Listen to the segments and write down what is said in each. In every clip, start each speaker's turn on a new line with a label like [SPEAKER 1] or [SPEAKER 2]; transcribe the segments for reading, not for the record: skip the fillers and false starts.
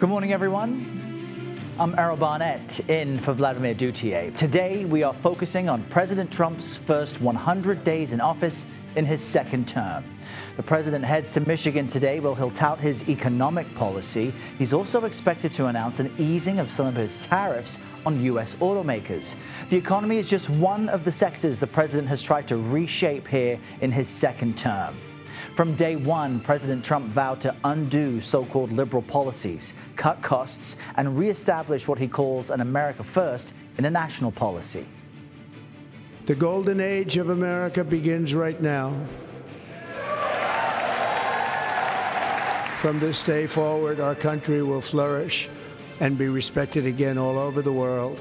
[SPEAKER 1] Good morning, everyone. I'm Errol Barnett, in for Vladimir Duthier. Today, we are focusing on President Trump's first 100 days in office in his second term. The president heads to Michigan today, where he'll tout his economic policy. He's also expected to announce an easing of some of his tariffs on U.S. automakers. The economy is just one of the sectors the president has tried to reshape here in his second term. From day one, President Trump vowed to undo so-called liberal policies, cut costs, and reestablish what he calls an America First international policy.
[SPEAKER 2] The golden age of America begins right now. From this day forward, our country will flourish and be respected again all over the world.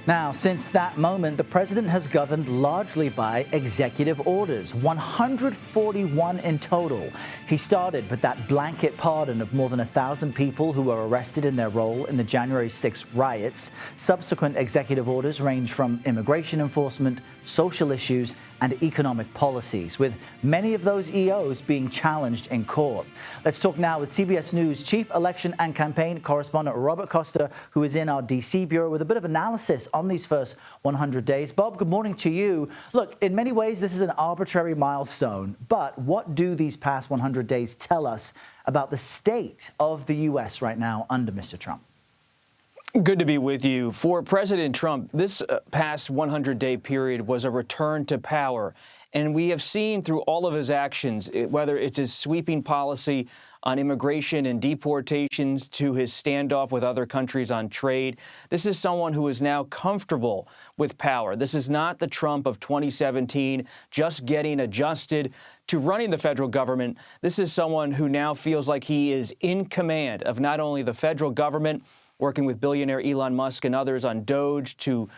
[SPEAKER 1] Now, since that moment, the president has governed largely by executive orders, 141 in total. He started with that blanket pardon of more than 1,000 people who were arrested in their role in the January 6 riots. Subsequent executive orders range from immigration enforcement, social issues, and economic policies, with many of those EOs being challenged in court. Let's talk now with CBS News Chief Election and Campaign Correspondent Robert Costa, who is in our D.C. bureau with a bit of analysis on these first 100 days. Bob, good morning to you. Look, in many ways, this is an arbitrary milestone, but what do these past 100 days tell us about the state of the U.S. right now under Mr. Trump?
[SPEAKER 3] Good to be with you. For President Trump, this past 100-day period was a return to power. And we have seen through all of his actions, whether it's his sweeping policy on immigration and deportations to his standoff with other countries on trade, this is someone who is now comfortable with power. This is not the Trump of 2017 just getting adjusted to running the federal government. This is someone who now feels like he is in command of not only the federal government, working with billionaire Elon Musk and others on DOGE to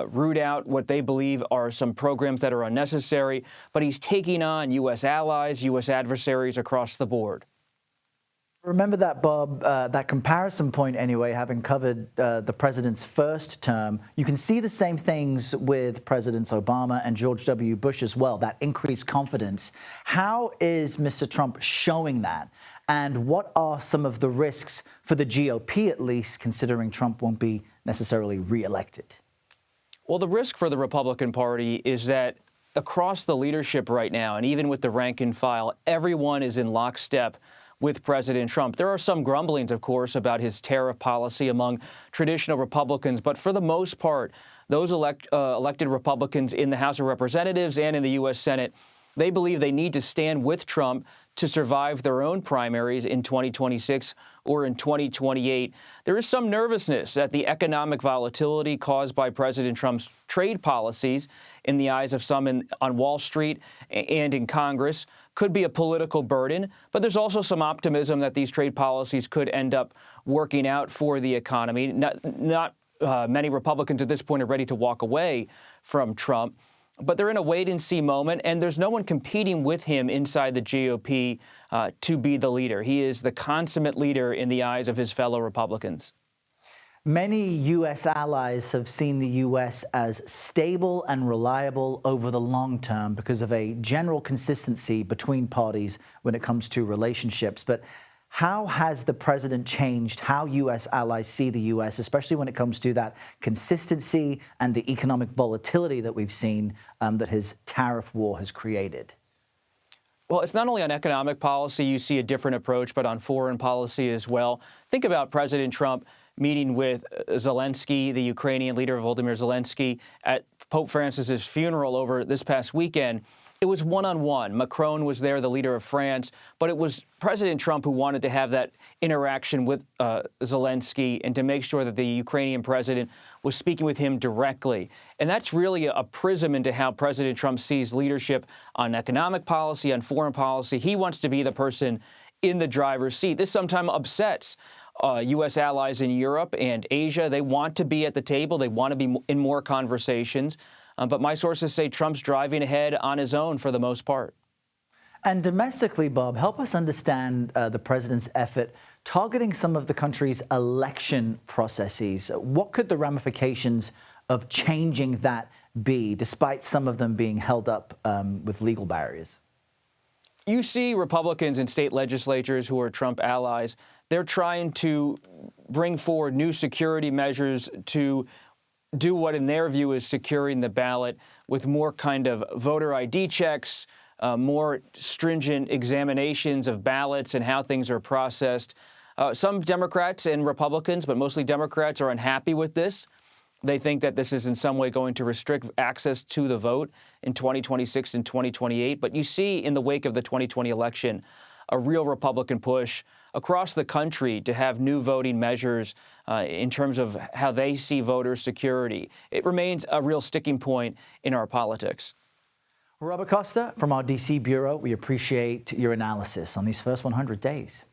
[SPEAKER 3] root out what they believe are some programs that are unnecessary, but he's taking on U.S. allies, U.S. adversaries across the board.
[SPEAKER 1] Remember that, Bob, that comparison point anyway, having covered the president's first term. You can see the same things with Presidents Obama and George W. Bush as well, that increased confidence. How is Mr. Trump showing that? And what are some of the risks for the GOP, at least, considering Trump won't be necessarily reelected?
[SPEAKER 3] Well, the risk for the Republican Party is that across the leadership right now, and even with the rank and file, everyone is in lockstep with President Trump. There are some grumblings, of course, about his tariff policy among traditional Republicans, but for the most part, those elected Republicans in the House of Representatives and in the U.S. Senate, they believe they need to stand with Trump to survive their own primaries in 2026 or in 2028. There is some nervousness that the economic volatility caused by President Trump's trade policies in the eyes of some on Wall Street and in Congress could be a political burden. But there's also some optimism that these trade policies could end up working out for the economy. Not many Republicans at this point are ready to walk away from Trump, but they're in a wait-and-see moment, and there's no one competing with him inside the GOP to be the leader. He is the consummate leader in the eyes of his fellow Republicans.
[SPEAKER 1] Many U.S. allies have seen the U.S. as stable and reliable over the long term because of a general consistency between parties when it comes to relationships. But how has the president changed how U.S. allies see the U.S., especially when it comes to that consistency and the economic volatility that we've seen that his tariff war has created?
[SPEAKER 3] Well, it's not only on economic policy you see a different approach, but on foreign policy as well. Think about President Trump meeting with Zelensky, the Ukrainian leader, Volodymyr Zelensky, at Pope Francis's funeral over this past weekend. It was one-on-one. Macron was there, the leader of France, but it was President Trump who wanted to have that interaction with Zelensky and to make sure that the Ukrainian president was speaking with him directly. And that's really a prism into how President Trump sees leadership on economic policy, on foreign policy. He wants to be the person in the driver's seat. This sometimes upsets U.S. allies in Europe and Asia. They want to be at the table. They want to be in more conversations. But my sources say Trump's driving ahead on his own for the most part.
[SPEAKER 1] And domestically, Bob, help us understand the president's effort targeting some of the country's election processes. What could the ramifications of changing that be, despite some of them being held up with legal barriers?
[SPEAKER 3] You see Republicans in state legislatures who are Trump allies they're trying to bring forward new security measures to do what, in their view, is securing the ballot with more kind of voter ID checks, more stringent examinations of ballots and how things are processed. Some Democrats and Republicans, but mostly Democrats, are unhappy with this. They think that this is in some way going to restrict access to the vote in 2026 and 2028. But you see in the wake of the 2020 election a real Republican push across the country to have new voting measures in terms of how they see voter security. It remains a real sticking point in our politics.
[SPEAKER 1] Robert Costa from our D.C. Bureau, we appreciate your analysis on these first 100 days.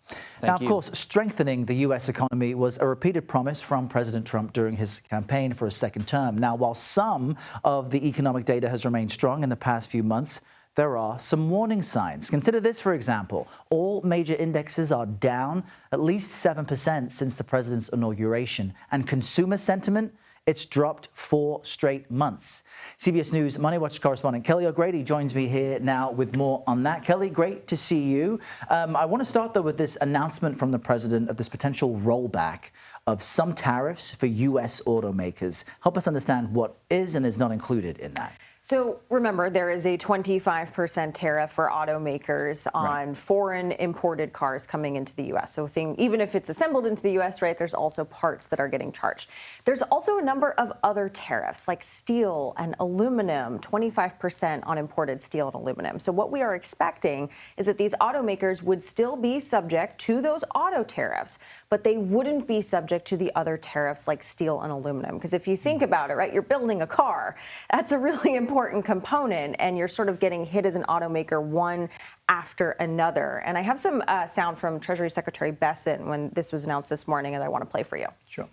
[SPEAKER 1] Now, of course, strengthening the U.S. economy was a repeated promise from President Trump during his campaign for a second term. Now, while some of the economic data has remained strong in the past few months, there are some warning signs. Consider this, for example. All major indexes are down at least 7% since the president's inauguration. And consumer sentiment, it's dropped 4 straight months. CBS News Money Watch correspondent Kelly O'Grady joins me here now with more on that. Kelly, great to see you. I want to start, though, with this announcement from the president of this potential rollback of some tariffs for U.S. automakers. Help us understand what is and is not included in that.
[SPEAKER 4] So remember, there is a 25% tariff for automakers on foreign imported cars coming into the U.S. So even if it's assembled into the U.S., right, there's also parts that are getting charged. There's also a number of other tariffs like steel and aluminum, 25% on imported steel and aluminum. So what we are expecting is that these automakers would still be subject to those auto tariffs, but they wouldn't be subject to the other tariffs like steel and aluminum. Because if you think about it, right, you're building a car. That's a really important component, and you're sort of getting hit as an automaker one after another. And I have some sound from Treasury Secretary Besson when this was announced this morning, and I want to play for you.
[SPEAKER 1] Sure.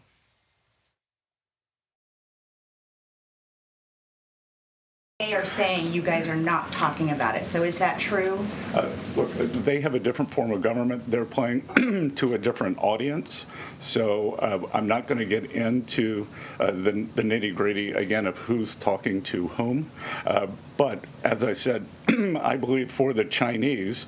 [SPEAKER 5] They are saying you guys are not talking about it. So is that true?
[SPEAKER 6] Look, they have a different form of government. They're playing to a different audience. So I'm not going to get into the nitty-gritty, again, of who's talking to whom. But as I said, I believe for the Chinese,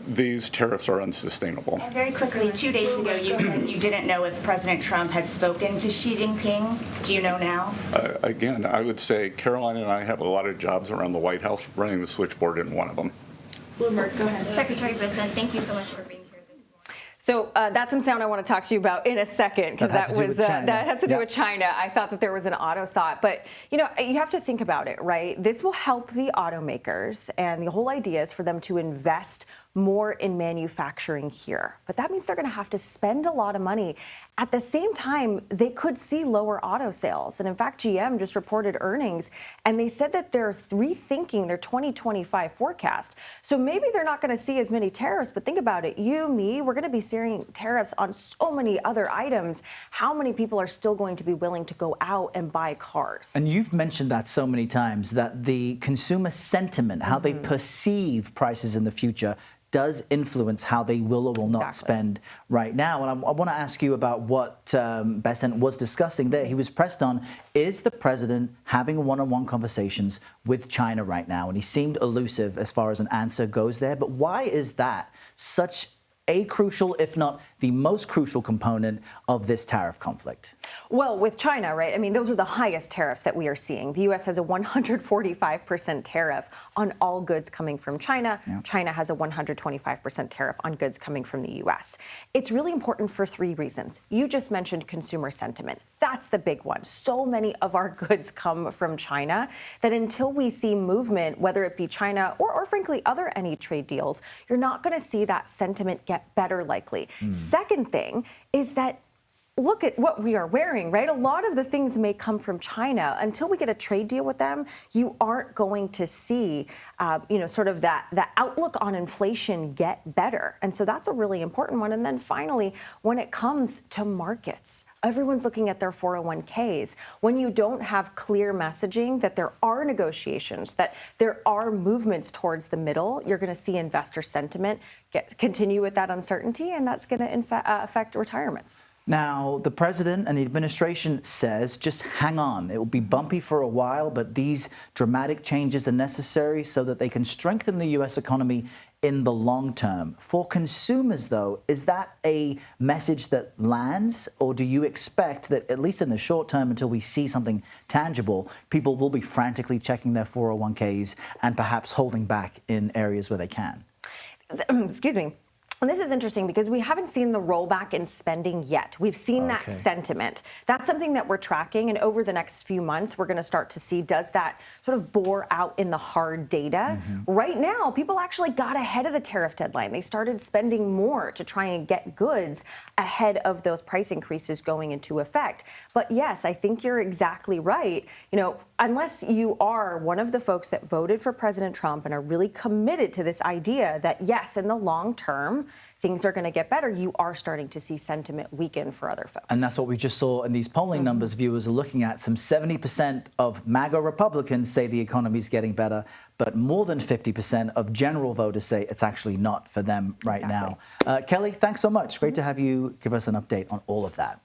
[SPEAKER 6] these tariffs are unsustainable.
[SPEAKER 5] And very quickly, 2 days ago, you said you didn't know if President Trump had spoken to Xi Jinping. Do you know now?
[SPEAKER 6] Again, I would say Caroline and I have a lot of jobs around the White House. Running the switchboard in one of them.
[SPEAKER 5] Bloomberg, go ahead.
[SPEAKER 7] Secretary Besson, thank you so much for being here this morning.
[SPEAKER 4] So that's some sound I want to talk to you about in a second, because that has to do with China. I thought that there was an auto SOT, but you know, you have to think about it, right? This will help the automakers, and the whole idea is for them to invest more in manufacturing here. But that means they're going to have to spend a lot of money. At the same time, they could see lower auto sales. And in fact, GM just reported earnings, and they said that they're rethinking their 2025 forecast. So maybe they're not going to see as many tariffs, but think about it. You, me, we're going to be seeing tariffs on so many other items. How many people are still going to be willing to go out and buy cars?
[SPEAKER 1] And you've mentioned that so many times, that the consumer sentiment, how they perceive prices in the future, does influence how they will or will not spend right now. And I want to ask you about what Besson was discussing there. He was pressed on, is the president having one-on-one conversations with China right now? And he seemed elusive as far as an answer goes there. But why is that such a crucial, if not the most crucial component of this tariff conflict?
[SPEAKER 4] Well, with China, right? I mean, those are the highest tariffs that we are seeing. The U.S. has a 145% tariff on all goods coming from China. China has a 125% tariff on goods coming from the U.S. It's really important for 3 reasons. You just mentioned consumer sentiment. That's the big one. So many of our goods come from China that until we see movement, whether it be China or frankly, any trade deals, you're not going to see that sentiment get better likely. Second thing is that look at what we are wearing, right? A lot of the things may come from China. Until we get a trade deal with them, you aren't going to see, sort of that outlook on inflation get better. And so that's a really important one. And then finally, when it comes to markets, everyone's looking at their 401ks. When you don't have clear messaging that there are negotiations, that there are movements towards the middle, you're going to see investor sentiment continue with that uncertainty, and that's going to affect retirements.
[SPEAKER 1] Now, the president and the administration says, just hang on. It will be bumpy for a while, but these dramatic changes are necessary so that they can strengthen the U.S. economy in the long term. For consumers, though, is that a message that lands, or do you expect that, at least in the short term, until we see something tangible, people will be frantically checking their 401ks and perhaps holding back in areas where they can?
[SPEAKER 4] Excuse me. And this is interesting because we haven't seen the rollback in spending yet. We've seen that sentiment. That's something that we're tracking. And over the next few months, we're going to start to see, does that sort of bore out in the hard data? Right now, people actually got ahead of the tariff deadline. They started spending more to try and get goods ahead of those price increases going into effect. But yes, I think you're exactly right. You know, unless you are one of the folks that voted for President Trump and are really committed to this idea that, yes, in the long term, things are going to get better, you are starting to see sentiment weaken for other folks.
[SPEAKER 1] And that's what we just saw in these polling numbers viewers are looking at. Some 70% of MAGA Republicans say the economy's getting better, but more than 50% of general voters say it's actually not for them right now. Kelly, thanks so much. Great to have you give us an update on all of that.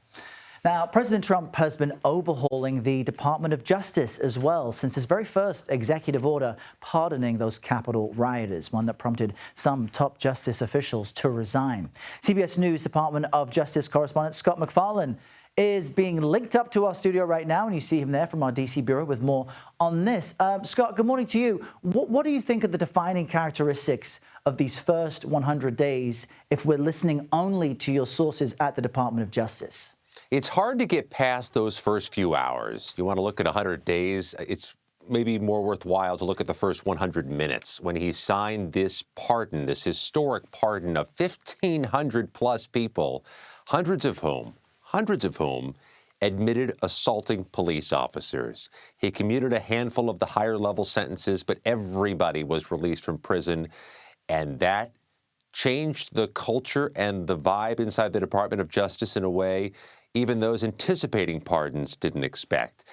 [SPEAKER 1] Now, President Trump has been overhauling the Department of Justice as well since his very first executive order pardoning those Capitol rioters, one that prompted some top justice officials to resign. CBS News Department of Justice correspondent Scott MacFarlane is being linked up to our studio right now, and you see him there from our D.C. bureau with more on this. Scott, good morning to you. What do you think are the defining characteristics of these first 100 days if we're listening only to your sources at the Department of Justice?
[SPEAKER 8] It's hard to get past those first few hours. You want to look at 100 days, it's maybe more worthwhile to look at the first 100 minutes when he signed this pardon, this historic pardon of 1,500 plus people, hundreds of whom admitted assaulting police officers. He commuted a handful of the higher level sentences, but everybody was released from prison, and that changed the culture and the vibe inside the Department of Justice in a way even those anticipating pardons didn't expect.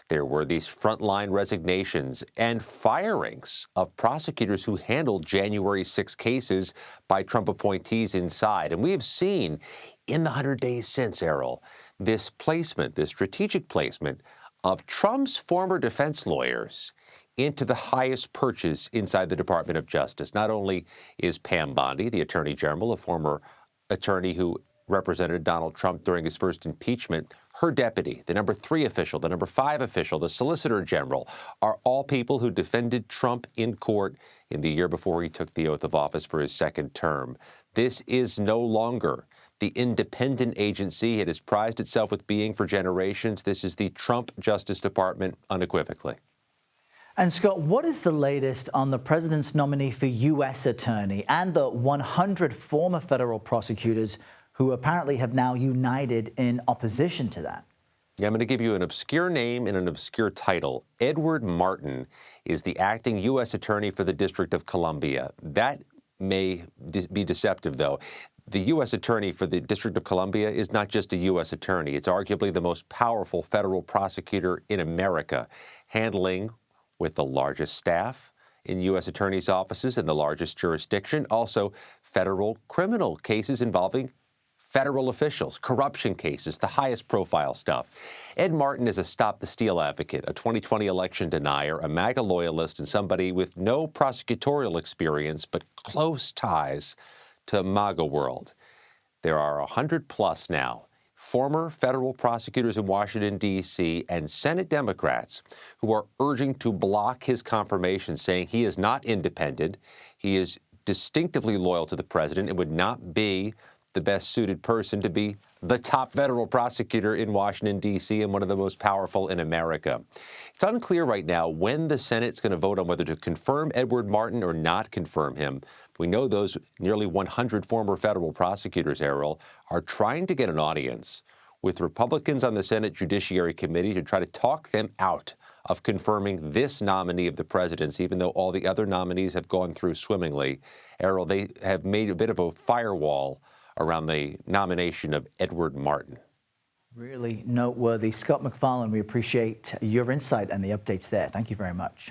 [SPEAKER 8] There were these frontline resignations and firings of prosecutors who handled January 6 cases by Trump appointees inside. And we have seen in the 100 days since, Errol, this placement, this strategic placement of Trump's former defense lawyers into the highest perches inside the Department of Justice. Not only is Pam Bondi, the Attorney General, a former attorney who represented Donald Trump during his first impeachment, her deputy, the number 3 official, the number 5 official, the Solicitor General, are all people who defended Trump in court in the year before he took the oath of office for his second term. This is no longer the independent agency it has prized itself with being for generations. This is the Trump Justice Department unequivocally.
[SPEAKER 1] And Scott, what is the latest on the president's nominee for U.S. attorney and the 100 former federal prosecutors who apparently have now united in opposition to that?
[SPEAKER 8] Yeah, I'm going to give you an obscure name and an obscure title. Edward Martin is the acting U.S. attorney for the District of Columbia. That may be deceptive, though. The U.S. attorney for the District of Columbia is not just a U.S. attorney. It's arguably the most powerful federal prosecutor in America, handling with the largest staff in U.S. attorneys' offices in the largest jurisdiction, also federal criminal cases involving federal officials, corruption cases, the highest profile stuff. Ed Martin is a stop-the-steal advocate, a 2020 election denier, a MAGA loyalist, and somebody with no prosecutorial experience but close ties to MAGA world. There are 100 plus now former federal prosecutors in Washington, D.C., and Senate Democrats who are urging to block his confirmation, saying he is not independent, he is distinctively loyal to the president, and would not be the best suited person to be the top federal prosecutor in Washington, D.C., and one of the most powerful in America. It's unclear right now when the Senate's going to vote on whether to confirm Edward Martin or not confirm him. We know those nearly 100 former federal prosecutors, Errol, are trying to get an audience with Republicans on the Senate Judiciary Committee to try to talk them out of confirming this nominee of the president's, even though all the other nominees have gone through swimmingly. Errol, they have made a bit of a firewall around the nomination of Edward Martin.
[SPEAKER 1] Really noteworthy. Scott MacFarlane, we appreciate your insight and the updates there. Thank you very much.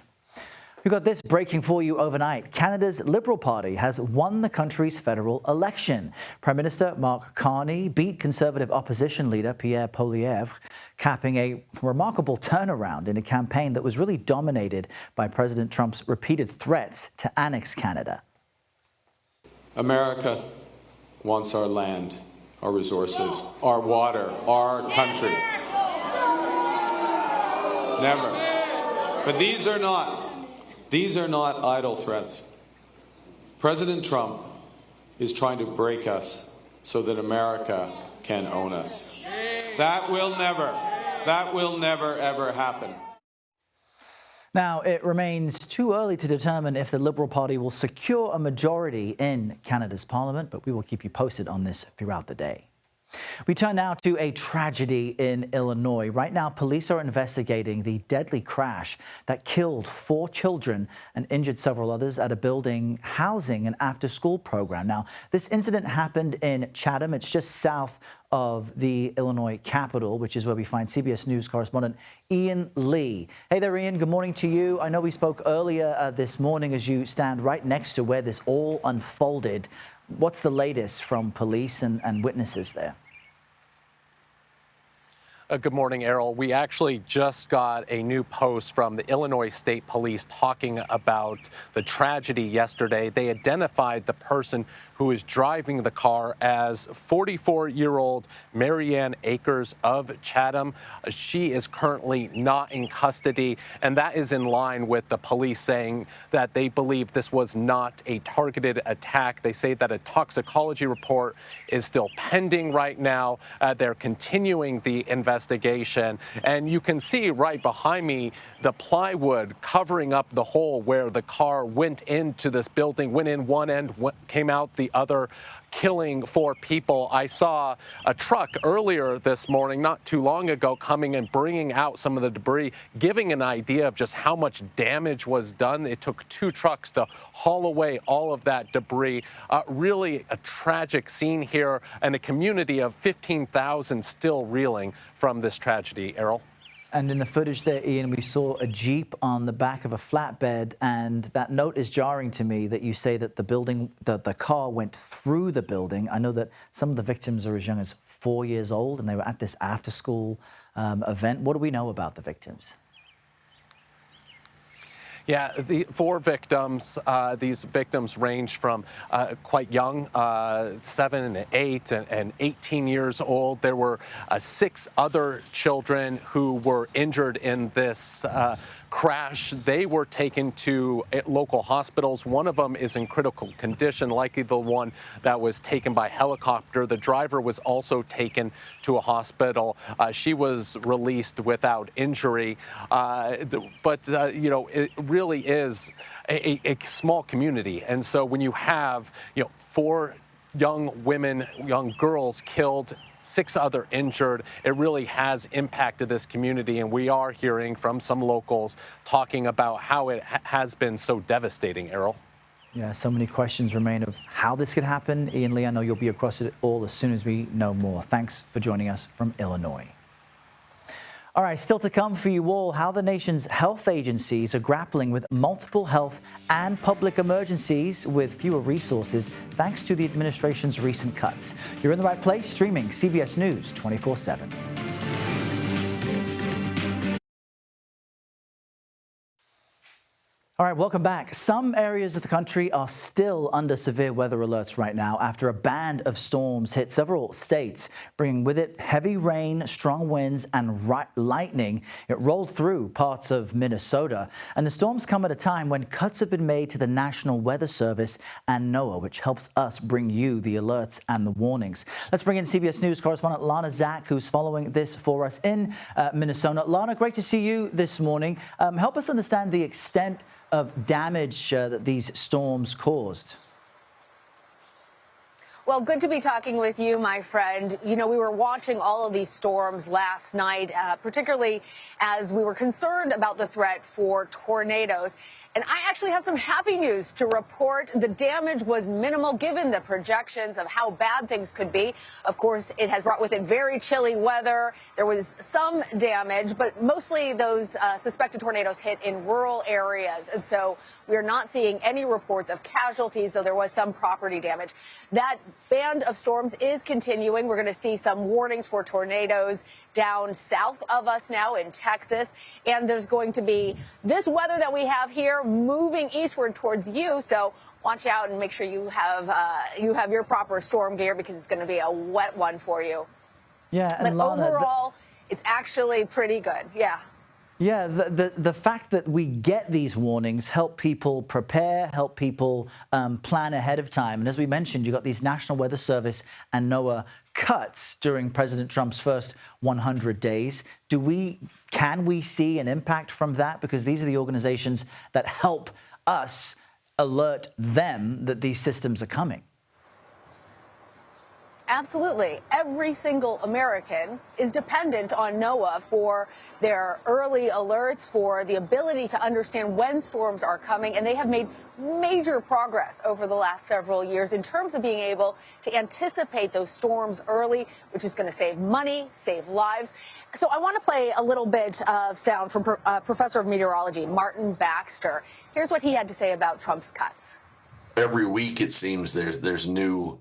[SPEAKER 1] We got this breaking for you overnight. Canada's Liberal Party has won the country's federal election. Prime Minister Mark Carney beat Conservative opposition leader Pierre Poilievre, capping a remarkable turnaround in a campaign that was really dominated by President Trump's repeated threats to annex Canada.
[SPEAKER 9] America wants our land, our resources, our water, our country. Never. But these are not idle threats. President Trump is trying to break us so that America can own us. That will never, ever happen.
[SPEAKER 1] Now, it remains too early to determine if the Liberal Party will secure a majority in Canada's Parliament, but we will keep you posted on this throughout the day. We turn now to a tragedy in Illinois. Right now, police are investigating the deadly crash that killed 4 children and injured several others at a building housing an after-school program. Now, this incident happened in Chatham. It's just south of the Illinois capital, which is where we find CBS News correspondent Ian Lee. Hey there, Ian. Good morning to you. I know we spoke earlier this morning as you stand right next to where this all unfolded. What's the latest from police and witnesses there?
[SPEAKER 10] Good morning, Errol. We actually just got a new post from the Illinois State Police talking about the tragedy yesterday. They identified the person who was driving the car as 44-year-old Marianne Akers of Chatham. She is currently not in custody, and that is in line with the police saying that they believe this was not a targeted attack. They say that a toxicology report is still pending right now. They're continuing the investigation, and you can see right behind me the plywood covering up the hole where the car went into this building, went in one end, came out the other, killing 4 people. I saw a truck earlier this morning, not too long ago, coming and bringing out some of the debris, giving an idea of just how much damage was done. It took 2 trucks to haul away all of that debris. Really a tragic scene here, and a community of 15,000 still reeling from this tragedy. Errol?
[SPEAKER 1] And in the footage there, Ian, we saw a Jeep on the back of a flatbed, and that note is jarring to me that you say that the car went through the building. I know that some of the victims are as young as 4 years old, and they were at this after-school event. What do we know about the victims?
[SPEAKER 10] Yeah, the 4 victims, these victims range from quite young, 7 and 8 and 18 years old. There were 6 other children who were injured in this crash. They were taken to local hospitals. One of them is in critical condition, likely the one that was taken by helicopter. The driver was also taken to a hospital. She was released without injury. But you know, it really is a small community. And so when you have, 4 young women, young girls killed, 6 other injured, it really has impacted this community, and we are hearing from some locals talking about how it has been so devastating, Errol.
[SPEAKER 1] Yeah, so many questions remain of how this could happen. Ian Lee, I know you'll be across it all as soon as we know more. Thanks for joining us from Illinois. All right, still to come for you all, how the nation's health agencies are grappling with multiple health and public emergencies with fewer resources thanks to the administration's recent cuts. You're in the right place, streaming CBS News 24/7. All right, welcome back. Some areas of the country are still under severe weather alerts right now after a band of storms hit several states, bringing with it heavy rain, strong winds, and lightning. It rolled through parts of Minnesota, and the storms come at a time when cuts have been made to the National Weather Service and NOAA, which helps us bring you the alerts and the warnings. Let's bring in CBS News correspondent Lana Zak, who's following this for us in Minnesota. Lana, great to see you this morning. Help us understand the extent of damage that these storms caused.
[SPEAKER 11] Well, good to be talking with you, my friend. You know, we were watching all of these storms last night, particularly as we were concerned about the threat for tornadoes. And I actually have some happy news to report. The damage was minimal given the projections of how bad things could be. Of course, it has brought with it very chilly weather. There was some damage, but mostly those suspected tornadoes hit in rural areas. And so we are not seeing any reports of casualties, though there was some property damage. That band of storms is continuing. We're going to see some warnings for tornadoes down south of us now in Texas. And there's going to be this weather that we have here moving eastward towards you. So watch out and make sure you have your proper storm gear, because it's going to be a wet one for you.
[SPEAKER 1] Yeah, and
[SPEAKER 11] but
[SPEAKER 1] Lana,
[SPEAKER 11] overall, it's actually pretty good. Yeah.
[SPEAKER 1] Yeah, the fact that we get these warnings help people prepare, help people plan ahead of time. And as we mentioned, you got these National Weather Service and NOAA cuts during President Trump's first 100 days. Can we see an impact from that? Because these are the organizations that help us alert them that these systems are coming.
[SPEAKER 11] Absolutely. Every single American is dependent on NOAA for their early alerts, for the ability to understand when storms are coming. And they have made major progress over the last several years in terms of being able to anticipate those storms early, which is going to save money, save lives. So I want to play a little bit of sound from Professor of Meteorology, Martin Baxter. Here's what he had to say about Trump's cuts.
[SPEAKER 12] Every week, it seems there's new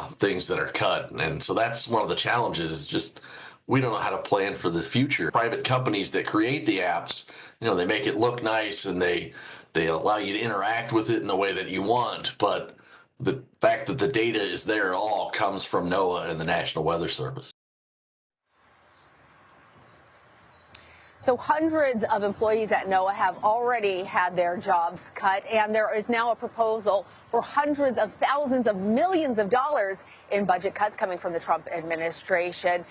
[SPEAKER 12] things that are cut. And so that's one of the challenges, is just we don't know how to plan for the future. Private companies that create the apps, they make it look nice and they allow you to interact with it in the way that you want. But the fact that the data is there all comes from NOAA and the National Weather Service.
[SPEAKER 11] So hundreds of employees at NOAA have already had their jobs cut, and there is now a proposal for hundreds of thousands of millions of dollars in budget cuts coming from the Trump administration.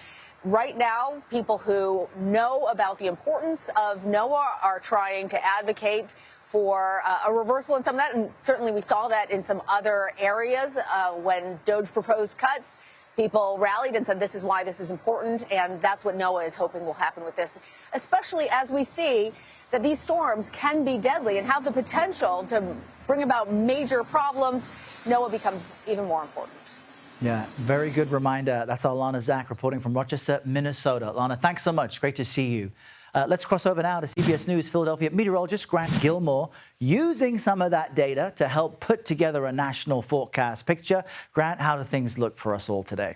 [SPEAKER 11] Right now, people who know about the importance of NOAA are trying to advocate for a reversal in some of that, and certainly we saw that in some other areas when DOJ proposed cuts. People rallied and said this is why this is important, and that's what NOAA is hoping will happen with this, especially as we see that these storms can be deadly and have the potential to bring about major problems. NOAA becomes even more important.
[SPEAKER 1] Yeah, very good reminder. That's our Lana Zak reporting from Rochester, Minnesota. Lana, thanks so much. Great to see you. Let's cross over now to CBS News Philadelphia meteorologist Grant Gilmore, using some of that data to help put together a national forecast picture. Grant, how do things look for us all today?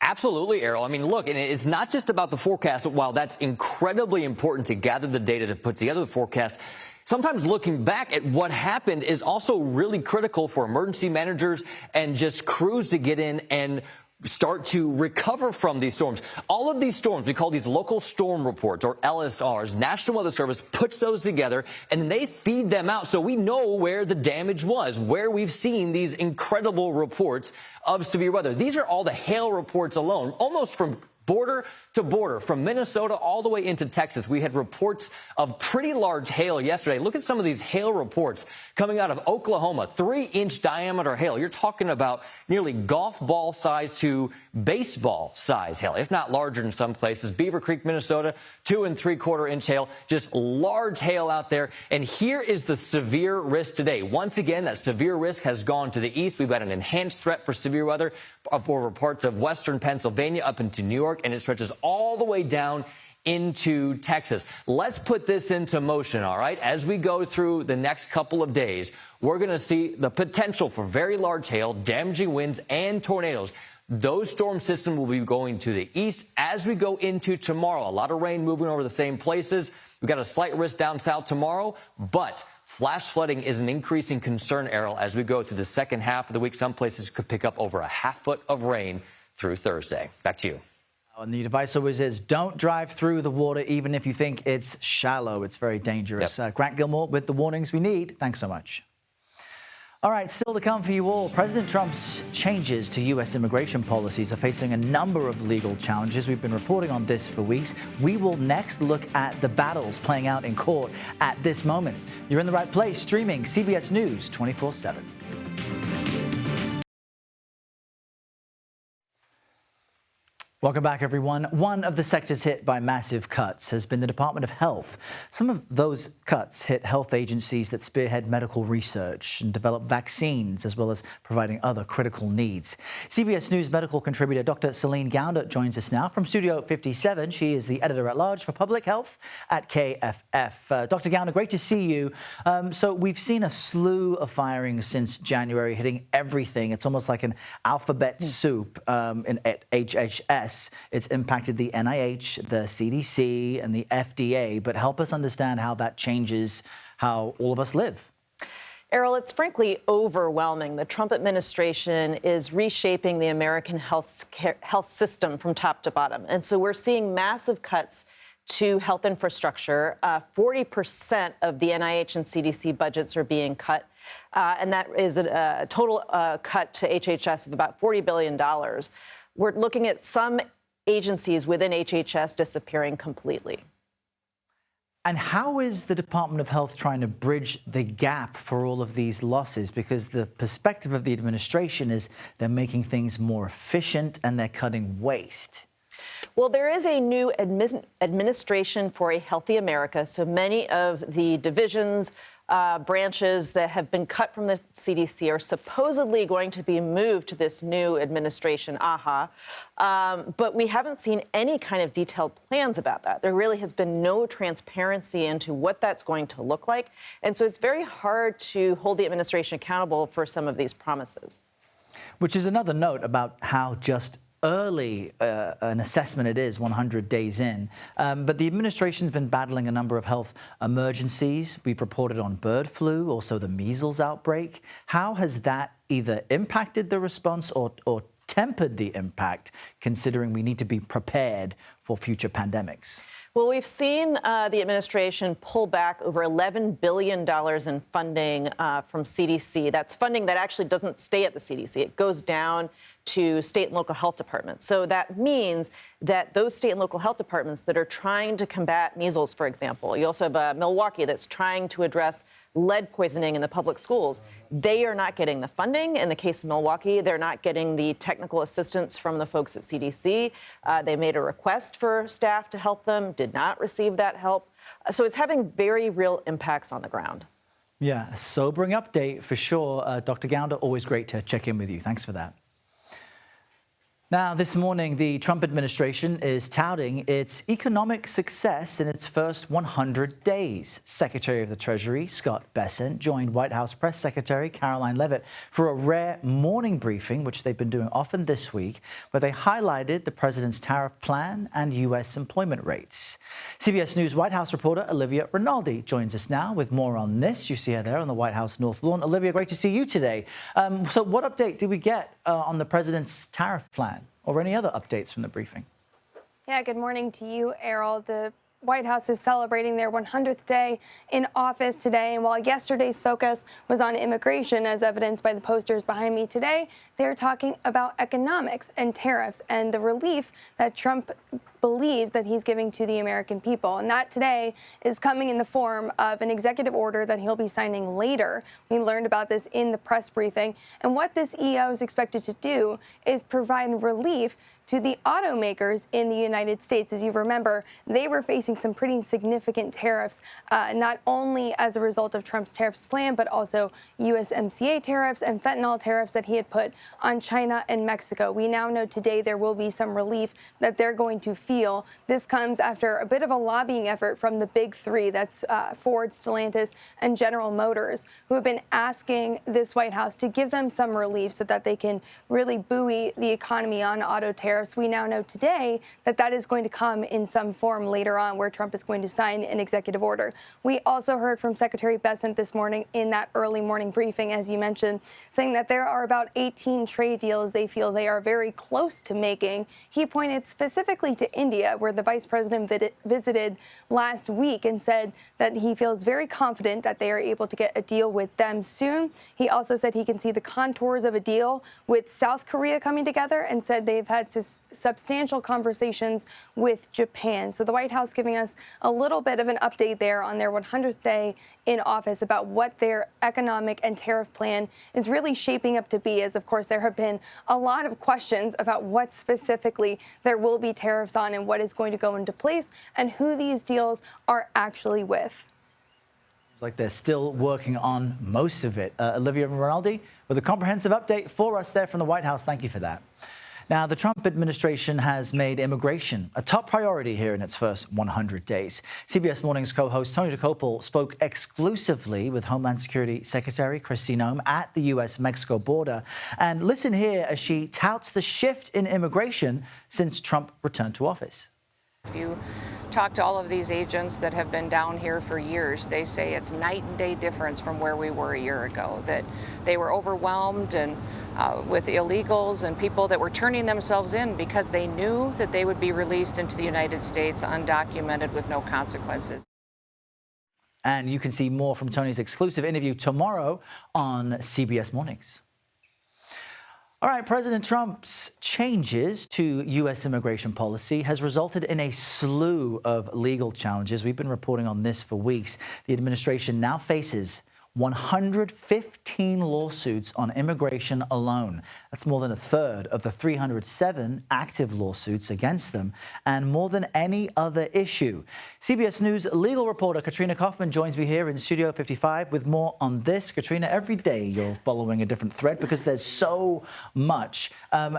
[SPEAKER 13] Absolutely, Errol. I mean, look, and it's not just about the forecast. While that's incredibly important to gather the data to put together the forecast, sometimes looking back at what happened is also really critical for emergency managers and just crews to get in and start to recover from these storms. All of these storms, we call these local storm reports, or LSRs. National Weather Service puts those together and they feed them out so we know where the damage was, where we've seen these incredible reports of severe weather. These are all the hail reports alone, almost from border to border, from Minnesota all the way into Texas. We had reports of pretty large hail yesterday. Look at some of these hail reports coming out of Oklahoma, 3-inch diameter hail. You're talking about nearly golf ball size to baseball size hail, if not larger in some places. Beaver Creek, Minnesota, 2 3/4-inch hail, just large hail out there. And here is the severe risk today. Once again, that severe risk has gone to the east. We've got an enhanced threat for severe weather over parts of western Pennsylvania up into New York, and it stretches all the way down into Texas. Let's put this into motion, all right? As we go through the next couple of days, we're going to see the potential for very large hail, damaging winds, and tornadoes. Those storm systems will be going to the east as we go into tomorrow. A lot of rain moving over the same places. We've got a slight risk down south tomorrow, but flash flooding is an increasing concern, Errol, as we go through the second half of the week. Some places could pick up over a half foot of rain through Thursday. Back to you.
[SPEAKER 1] And the advice always is don't drive through the water, even if you think it's shallow. It's very dangerous.
[SPEAKER 13] Yep.
[SPEAKER 1] Grant Gilmore with the warnings we need. Thanks so much. All right, still to come for you all. President Trump's changes to U.S. immigration policies are facing a number of legal challenges. We've been reporting on this for weeks. We will next look at the battles playing out in court at this moment. You're in the right place, streaming CBS News 24/7. Welcome back, everyone. One of the sectors hit by massive cuts has been the Department of Health. Some of those cuts hit health agencies that spearhead medical research and develop vaccines, as well as providing other critical needs. CBS News medical contributor Dr. Celine Gounder joins us now from Studio 57. She is the editor-at-large for public health at KFF. Dr. Gounder, great to see you. So we've seen a slew of firings since January, hitting everything. It's almost like an alphabet soup at HHS. It's impacted the NIH, the CDC, and the FDA, but help us understand how that changes how all of us live.
[SPEAKER 14] Errol, it's frankly overwhelming. The Trump administration is reshaping the American health system from top to bottom. And so we're seeing massive cuts to health infrastructure. 40% of the NIH and CDC budgets are being cut. And that is a total cut to HHS of about $40 billion. We're looking at some agencies within HHS disappearing completely.
[SPEAKER 1] And how is the Department of Health trying to bridge the gap for all of these losses? Because the perspective of the administration is they're making things more efficient and they're cutting waste.
[SPEAKER 14] Well, there is a new administration for a healthy America. So many of the divisions, branches that have been cut from the CDC are supposedly going to be moved to this new administration, OHara. But we haven't seen any kind of detailed plans about that. There really has been no transparency into what that's going to look like. And so it's very hard to hold the administration accountable for some of these promises.
[SPEAKER 1] Which is another note about how just early an assessment it is 100 days in. But the administration's been battling a number of health emergencies. We've reported on bird flu, also the measles outbreak. How has that either impacted the response or tempered the impact, considering we need to be prepared for future pandemics?
[SPEAKER 14] Well, we've seen the administration pull back over $11 billion in funding from CDC. That's funding that actually doesn't stay at the CDC. It goes down to state and local health departments. So that means that those state and local health departments that are trying to combat measles, for example, you also have Milwaukee that's trying to address lead poisoning in the public schools. They are not getting the funding. In the case of Milwaukee, they're not getting the technical assistance from the folks at CDC. They made a request for staff to help them, did not receive that help. So it's having very real impacts on the ground.
[SPEAKER 1] Yeah, a sobering update for sure. Dr. Gounder, always great to check in with you. Thanks for that. Now, this morning, the Trump administration is touting its economic success in its first 100 days. Secretary of the Treasury, Scott Bessent, joined White House Press Secretary Caroline Leavitt for a rare morning briefing, which they've been doing often this week, where they highlighted the president's tariff plan and U.S. employment rates. CBS News White House reporter Olivia Rinaldi joins us now with more on this. You see her there on the White House North Lawn. Olivia, great to see you today. So what update did we get on the president's tariff plan? Or any other updates from the briefing?
[SPEAKER 15] Yeah, good morning to you, Errol. The White House is celebrating their 100th day in office today. And while yesterday's focus was on immigration, as evidenced by the posters behind me today, they're talking about economics and tariffs and the relief that Trump believes that he's giving to the American people. And that today is coming in the form of an executive order that he'll be signing later. We learned about this in the press briefing. And what this EO is expected to do is provide relief to the automakers in the United States. As you remember, they were facing some pretty significant tariffs, not only as a result of Trump's tariffs plan, but also USMCA tariffs and fentanyl tariffs that he had put on China and Mexico. We now know today there will be some relief that they're going to feel. This comes after a bit of a lobbying effort from the big three, that's Ford, Stellantis, and General Motors, who have been asking this White House to give them some relief so that they can really buoy the economy on auto tariffs. We now know today that that is going to come in some form later on, where Trump is going to sign an executive order. We also heard from Secretary Bessent this morning in that early morning briefing, as you mentioned, saying that there are about 18 trade deals they feel they are very close to making. He pointed specifically to India, where the vice president visited last week and said that he feels very confident that they are able to get a deal with them soon. He also said he can see the contours of a deal with South Korea coming together, and said they've had substantial conversations with Japan. So the White House giving us a little bit of an update there on their 100th day in office about what their economic and tariff plan is really shaping up to be, as of course there have been a lot of questions about what specifically there will be tariffs on and what is going to go into place and who these deals are actually with.
[SPEAKER 1] Seems like they're still working on most of it. Olivia Rinaldi with a comprehensive update for us there from the White House. Thank you for that. Now, the Trump administration has made immigration a top priority here in its first 100 days. CBS Morning's co-host Tony Dokoupil spoke exclusively with Homeland Security Secretary Kristi Noem at the U.S.-Mexico border. And listen here as she touts the shift in immigration since Trump returned to office.
[SPEAKER 16] If you talk to all of these agents that have been down here for years, they say it's night and day difference from where we were a year ago, that they were overwhelmed and with illegals and people that were turning themselves in because they knew that they would be released into the United States undocumented with no consequences.
[SPEAKER 1] And you can see more from Tony's exclusive interview tomorrow on CBS Mornings. All right, President Trump's changes to U.S. immigration policy has resulted in a slew of legal challenges. We've been reporting on this for weeks. The administration now faces 115 lawsuits on immigration alone. That's more than a third of the 307 active lawsuits against them, and more than any other issue. CBS News legal reporter Katrina Kaufman joins me here in Studio 55 with more on this. Katrina, every day you're following a different thread because there's so much.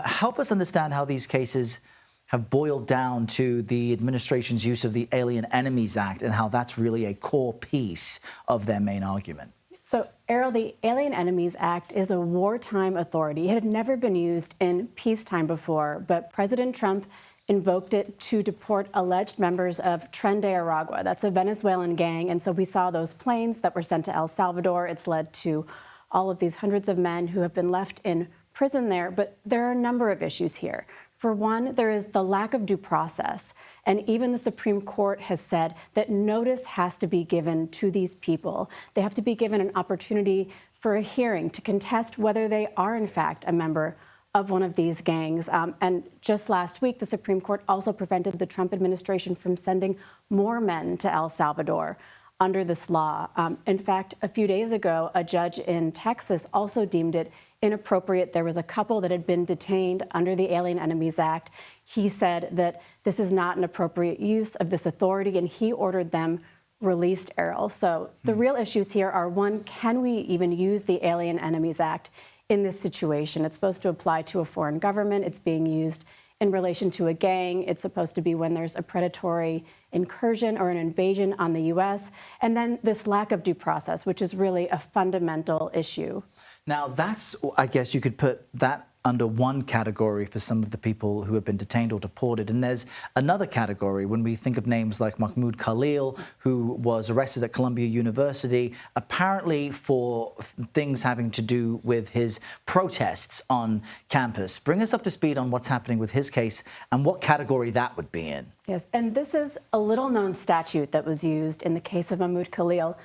[SPEAKER 1] Help us understand how these cases have boiled down to the administration's use of the Alien Enemies Act and how that's really a core piece of their main argument.
[SPEAKER 17] So, Errol, the Alien Enemies Act is a wartime authority. It had never been used in peacetime before, but President Trump invoked it to deport alleged members of Tren de Aragua. That's a Venezuelan gang. And so we saw those planes that were sent to El Salvador. It's led to all of these hundreds of men who have been left in prison there. But there are a number of issues here. For one, there is the lack of due process. And even the Supreme Court has said that notice has to be given to these people. They have to be given an opportunity for a hearing to contest whether they are, in fact, a member of one of these gangs. And just last week, the Supreme Court also prevented the Trump administration from sending more men to El Salvador under this law. In fact, a few days ago, a judge in Texas also deemed it inappropriate. There was a couple that had been detained under the Alien Enemies Act. He said that this is not an appropriate use of this authority, and he ordered them released, Errol. So the real issues here are, one, can we even use the Alien Enemies Act in this situation? It's supposed to apply to a foreign government. It's being used in relation to a gang. It's supposed to be when there's a predatory incursion or an invasion on the U.S. And then this lack of due process, which is really a fundamental issue.
[SPEAKER 1] Now, that's, I guess you could put that under one category for some of the people who have been detained or deported. And there's another category when we think of names like Mahmoud Khalil, who was arrested at Columbia University, apparently for things having to do with his protests on campus. Bring us up to speed on what's happening with his case and what category that would be in.
[SPEAKER 17] Yes, and this is a little-known statute that was used in the case of Mahmoud Khalil.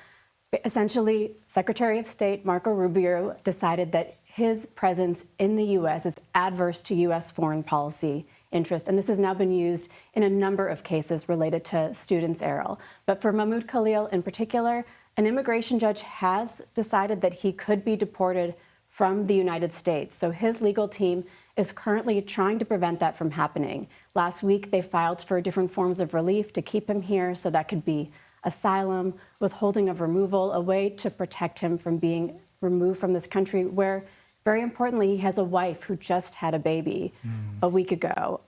[SPEAKER 17] Essentially, Secretary of State Marco Rubio decided that his presence in the U.S. is adverse to U.S. foreign policy interest. And this has now been used in a number of cases related to students, Errol. But for Mahmoud Khalil in particular, an immigration judge has decided that he could be deported from the United States. So his legal team is currently trying to prevent that from happening. Last week, they filed for different forms of relief to keep him here. So that could be asylum, withholding of removal, a way to protect him from being removed from this country where, very importantly, he has a wife who just had a baby a week ago.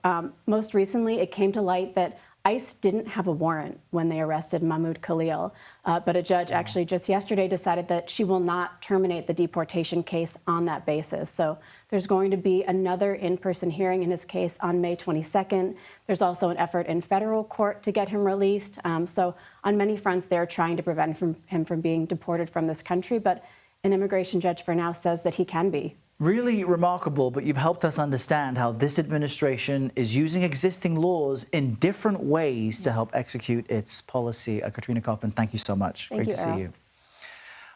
[SPEAKER 17] Most recently, it came to light that ICE didn't have a warrant when they arrested Mahmoud Khalil, but a judge actually just yesterday decided that she will not terminate the deportation case on that basis. So there's going to be another in-person hearing in his case on May 22nd. There's also an effort in federal court to get him released. So on many fronts, they're trying to prevent him from being deported from this country, but an immigration judge for now says that he can be
[SPEAKER 1] Really remarkable, but you've helped us understand how this administration is using existing laws in different ways to help execute its policy. Katrina Kaufman, thank you so much.
[SPEAKER 17] Thank
[SPEAKER 1] Great
[SPEAKER 17] you,
[SPEAKER 1] to
[SPEAKER 17] Errol.
[SPEAKER 1] see you.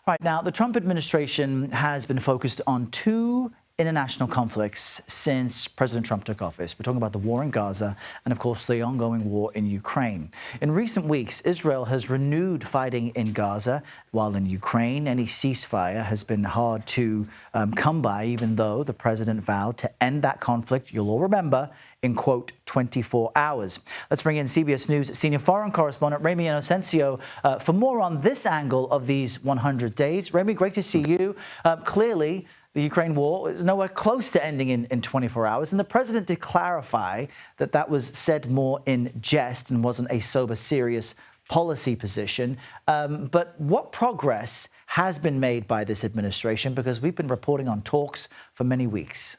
[SPEAKER 1] All right, now, the Trump administration has been focused on two international conflicts since President Trump took office. We're talking about the war in Gaza and, of course, the ongoing war in Ukraine. In recent weeks, Israel has renewed fighting in Gaza, while in Ukraine, any ceasefire has been hard to come by, even though the president vowed to end that conflict, you'll all remember, in, quote, 24 hours. Let's bring in CBS News senior foreign correspondent Remi Inocencio for more on this angle of these 100 days. Remi, great to see you. Clearly, the Ukraine war is nowhere close to ending in 24 hours. And the president did clarify that that was said more in jest and wasn't a sober, serious policy position. But what progress has been made by this administration? Because we've been reporting on talks for many weeks.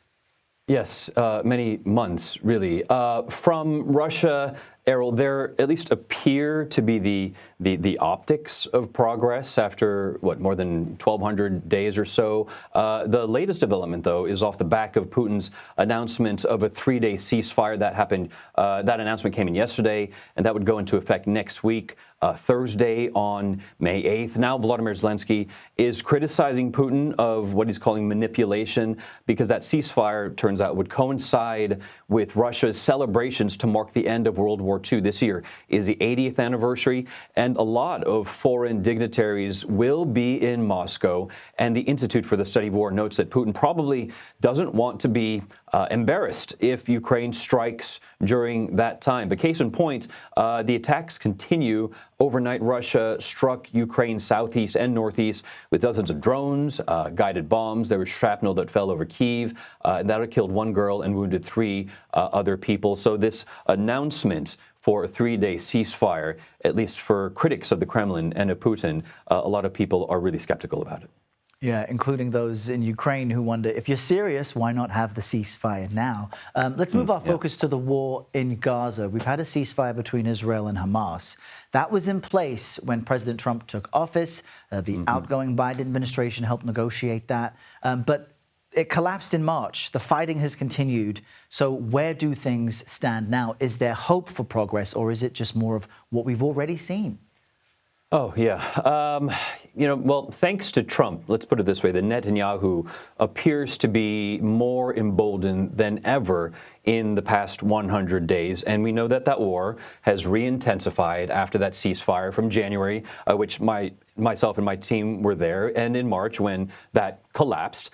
[SPEAKER 3] Yes, many months, really. From Russia, Errol, there at least appear to be the optics of progress after, more than 1,200 days or so. The latest development, though, is off the back of Putin's announcement of a 3-day ceasefire. That happened. That announcement came in yesterday, and that would go into effect next week. Thursday on May 8th. Now Volodymyr Zelensky is criticizing Putin of what he's calling manipulation because that ceasefire, turns out, would coincide with Russia's celebrations to mark the end of World War II. This year is the 80th anniversary, and a lot of foreign dignitaries will be in Moscow. And the Institute for the Study of War notes that Putin probably doesn't want to be embarrassed if Ukraine strikes during that time. But case in point, the attacks continue. Overnight, Russia struck Ukraine southeast and northeast with dozens of drones, guided bombs. There was shrapnel that fell over Kyiv, and that killed 1 girl and wounded 3 other people. So this announcement for a 3-day ceasefire, at least for critics of the Kremlin and of Putin, a lot of people are really skeptical about it.
[SPEAKER 1] Yeah, including those in Ukraine who wonder, if you're serious, why not have the ceasefire now? Let's move our focus to the war in Gaza. We've had a ceasefire between Israel and Hamas. That was in place when President Trump took office. The outgoing Biden administration helped negotiate that. But it collapsed in March. The fighting has continued. So where do things stand now? Is there hope for progress, or is it just more of what we've already seen?
[SPEAKER 3] Oh, yeah. Well, thanks to Trump, let's put it this way, the Netanyahu appears to be more emboldened than ever in the past 100 days. And we know that that war has re-intensified after that ceasefire from January, which myself and my team were there, and in March when that collapsed.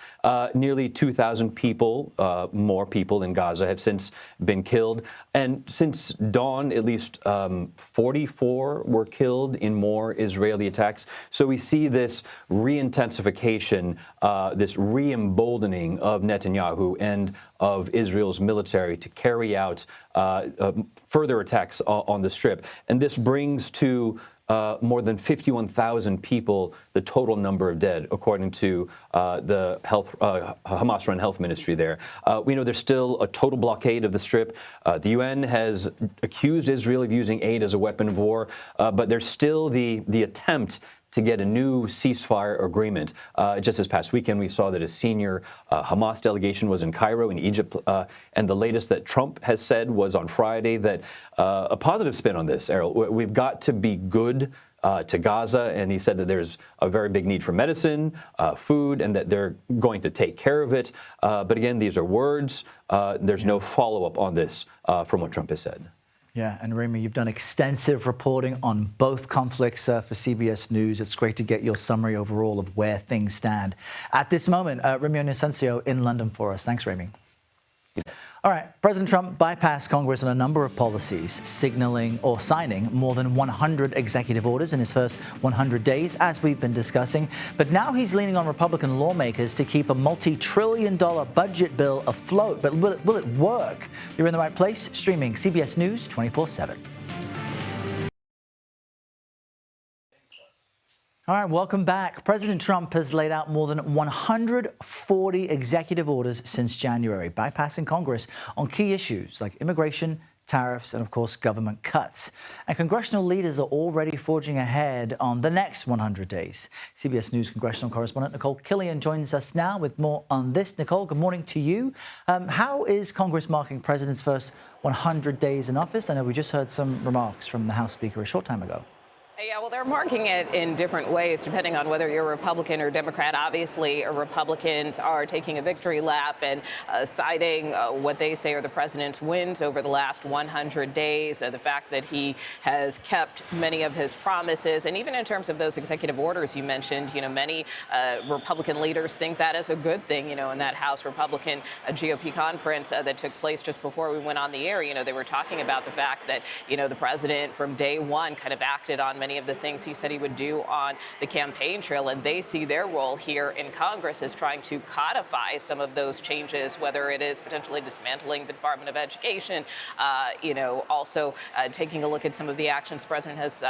[SPEAKER 3] Nearly 2,000 people, more people in Gaza have since been killed. And since dawn, at least 44 were killed in more Israeli attacks. So we see this re-intensification, this re-emboldening of Netanyahu and of Israel's military to carry out further attacks on the Strip. And this brings to more than 51,000 people, the total number of dead, according to the Hamas-run health ministry there. We know there's still a total blockade of the Strip. The UN has accused Israel of using aid as a weapon of war, but there's still the attempt to get a new ceasefire agreement. Just this past weekend, we saw that a senior Hamas delegation was in Cairo in Egypt. And the latest that Trump has said was on Friday that a positive spin on this, Errol. We've got to be good to Gaza. And he said that there's a very big need for medicine, food, and that they're going to take care of it. But again, these are words. There's no follow-up on this from what Trump has said.
[SPEAKER 1] Yeah, and Remi, you've done extensive reporting on both conflicts for CBS News. It's great to get your summary overall of where things stand. At this moment, Remi Inocencio in London for us. Thanks, Remi. All right, President Trump bypassed Congress on a number of policies, signaling or signing more than 100 executive orders in his first 100 days, as we've been discussing. But now he's leaning on Republican lawmakers to keep a multi-trillion-dollar budget bill afloat. But will it work? You're in the right place, streaming CBS News 24/7. All right, welcome back. President Trump has laid out more than 140 executive orders since January, bypassing Congress on key issues like immigration, tariffs, and of course, government cuts. And congressional leaders are already forging ahead on the next 100 days. CBS News congressional correspondent Nicole Killian joins us now with more on this. Nicole, good morning to you. How is Congress marking President's first 100 days in office? I know we just heard some remarks from the House Speaker a short time ago.
[SPEAKER 18] Yeah, well, they're marking it in different ways, depending on whether you're a Republican or Democrat. Obviously, Republicans are taking a victory lap and citing what they say are the president's wins over the last 100 days, the fact that he has kept many of his promises. And even in terms of those executive orders you mentioned, many Republican leaders think that is a good thing. In that House Republican GOP conference that took place just before we went on the air, they were talking about the fact that, the president from day one kind of acted on many of the things he said he would do on the campaign trail, and they see their role here in Congress as trying to codify some of those changes, whether it is potentially dismantling the Department of Education, also taking a look at some of the actions the president has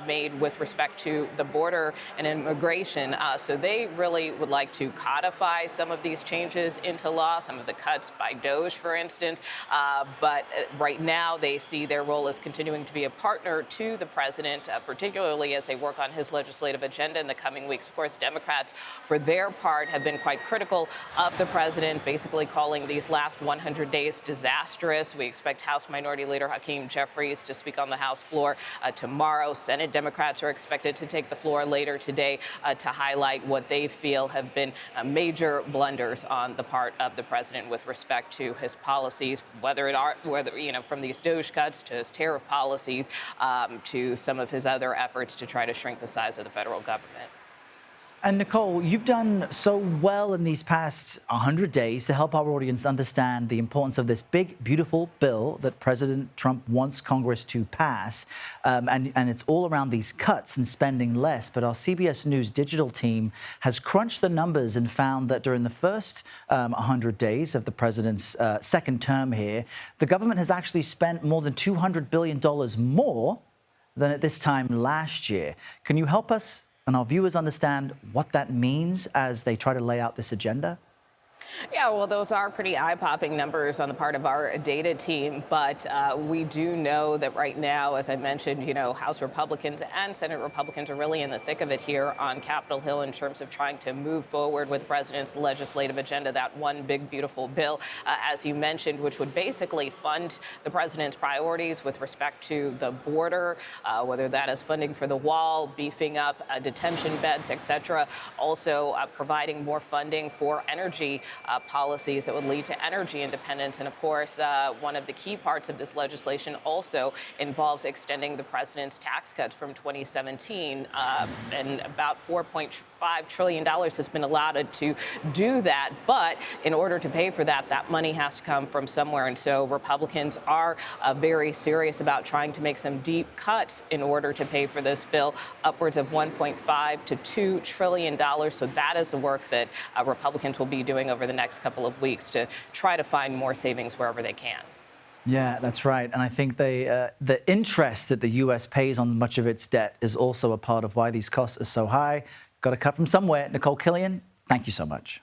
[SPEAKER 18] made with respect to the border and immigration. So they really would like to codify some of these changes into law, some of the cuts by DOGE, for instance. But right now they see their role as continuing to be a partner to the president, particularly as they work on his legislative agenda in the coming weeks. Of course, Democrats, for their part, have been quite critical of the president, basically calling these last 100 days disastrous. We expect House Minority Leader Hakeem Jeffries to speak on the House floor tomorrow. Senate Democrats are expected to take the floor later today to highlight what they feel have been major blunders on the part of the president with respect to his policies, whether from these DOGE cuts to his tariff policies to some of his other efforts to try to shrink the size of the federal government.
[SPEAKER 1] And Nicole, you've done so well in these past 100 days to help our audience understand the importance of this big, beautiful bill that President Trump wants Congress to pass. And it's all around these cuts and spending less. But our CBS News digital team has crunched the numbers and found that during the first 100 days of the president's second term here, the government has actually spent more than $200 billion more than at this time last year. Can you help us and our viewers understand what that means as they try to lay out this agenda?
[SPEAKER 18] Yeah, well, those are pretty eye-popping numbers on the part of our data team, but we do know that right now, as I mentioned, House Republicans and Senate Republicans are really in the thick of it here on Capitol Hill in terms of trying to move forward with the president's legislative agenda, that one big, beautiful bill, as you mentioned, which would basically fund the president's priorities with respect to the border, whether that is funding for the wall, beefing up detention beds, etc. Also providing more funding for energy policies that would lead to energy independence. And of course, one of the key parts of this legislation also involves extending the president's tax cuts from 2017. And about $4.5 trillion has been allotted to do that. But in order to pay for that, that money has to come from somewhere. And so Republicans are very serious about trying to make some deep cuts in order to pay for this bill, upwards of $1.5 to $2 trillion. So that is the work that Republicans will be doing over the next couple of weeks to try to find more savings wherever they can.
[SPEAKER 1] Yeah, that's right. And I think the interest that the U.S. pays on much of its debt is also a part of why these costs are so high. Got to cut from somewhere. Nicole Killian, thank you so much.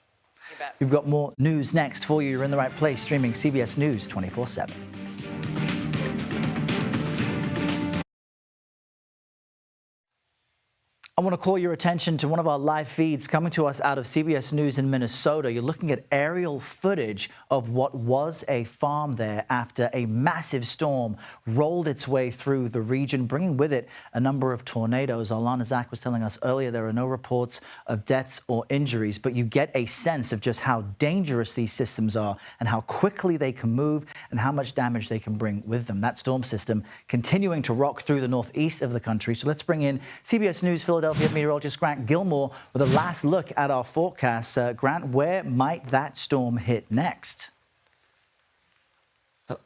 [SPEAKER 18] You bet.
[SPEAKER 1] We've got more news next for you. You're in the right place, streaming CBS News 24/7. I want to call your attention to one of our live feeds coming to us out of CBS News in Minnesota. You're looking at aerial footage of what was a farm there after a massive storm rolled its way through the region, bringing with it a number of tornadoes. Alana Zach was telling us earlier there are no reports of deaths or injuries, but you get a sense of just how dangerous these systems are and how quickly they can move and how much damage they can bring with them. That storm system continuing to rock through the northeast of the country. So let's bring in CBS News Philadelphia meteorologist Grant Gilmore with a last look at our forecast. Grant, where might that storm hit next?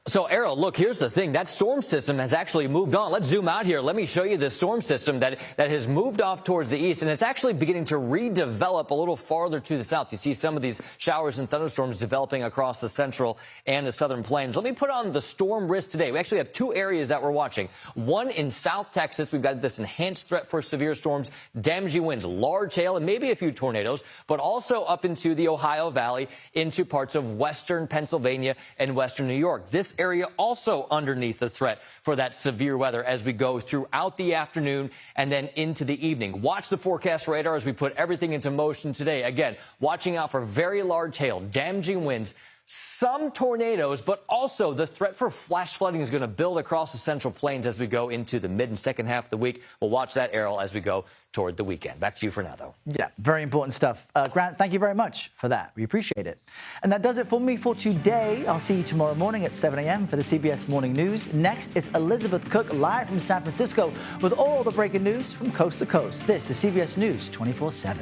[SPEAKER 13] So, Errol, look, here's the thing. That storm system has actually moved on. Let's zoom out here. Let me show you this storm system that has moved off towards the east, and it's actually beginning to redevelop a little farther to the south. You see some of these showers and thunderstorms developing across the central and the southern plains. Let me put on the storm risk today. We actually have two areas that we're watching. One in South Texas. We've got this enhanced threat for severe storms, damaging winds, large hail, and maybe a few tornadoes, but also up into the Ohio Valley, into parts of western Pennsylvania and western New York. this area also underneath the threat for that severe weather as we go throughout the afternoon and then into the evening. Watch the forecast radar as we put everything into motion today. Again, watching out for very large hail, damaging winds, some tornadoes, but also the threat for flash flooding is going to build across the Central Plains as we go into the mid and second half of the week. We'll watch that, Errol, as we go toward the weekend. Back to you for now, though.
[SPEAKER 1] Yeah, very important stuff. Grant, thank you very much for that. We appreciate it. And that does it for me for today. I'll see you tomorrow morning at 7 a.m. for the CBS Morning News. Next, it's Elizabeth Cook live from San Francisco with all the breaking news from coast to coast. This is CBS News 24/7.